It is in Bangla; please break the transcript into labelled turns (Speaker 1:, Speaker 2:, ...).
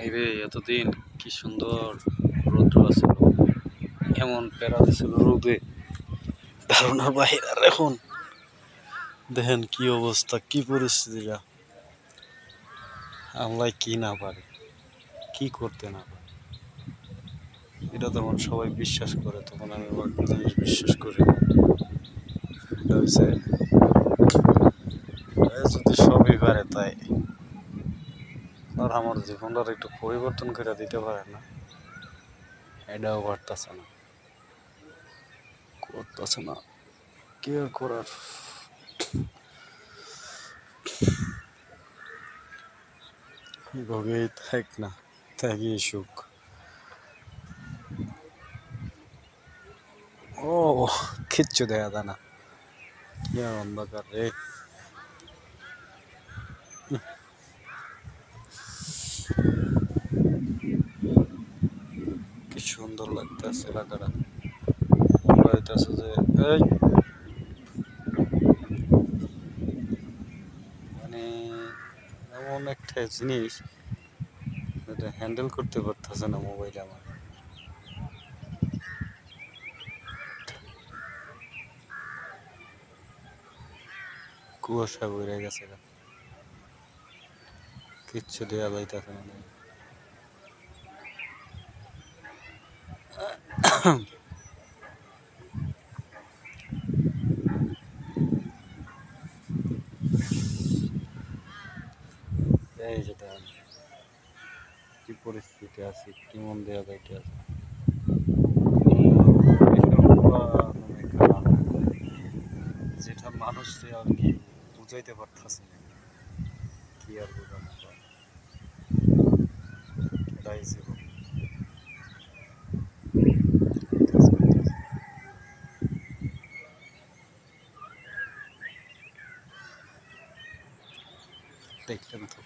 Speaker 1: ভাইরে এতদিন কি সুন্দর রৌদ্র আছিল, এমন প্যারা দিছিল রোদে, ধারণার বাহির। আর এখন দেখেন কি অবস্থা, কি পরিস্থিতিটা। আমলাই কি না পারে, কি করতে না পারে, এটা তখন সবাই বিশ্বাস করে, তখন আমি আবার একটা জিনিস বিশ্বাস করি। এটা হচ্ছে যদি সবই পারে, তাই আর আমার জীবনটার একটু পরিবর্তন করে দিতে পারে না? এটাও পারতেছে না, করতেছে না, কি আর করার। ভোগেই থাক না, থাকি সুখ। ও কিচ্ছু দেখা যায় না, কি আর অন্ধকার রে। কি সুন্দর লাগতেছে এলাকাটা, মনে হইতেছে যে এই মানে এমন একটা জিনিস যেটা হ্যান্ডেল করতে পারতেছে না মোবাইল আমার। কুয়াশা বইরে গেছে গা, কিচ্ছু দেয়া যাইতেছে না। এই যে দেখেন কি পরিস্থিতি আছে, কি মন দেয়া যাইতে আছে। যেটা মানুষকে আর কি বুঝাইতে পারতেছে না, কি আর বোঝানো যায়, এটাই জীবন। দেখলেন তো।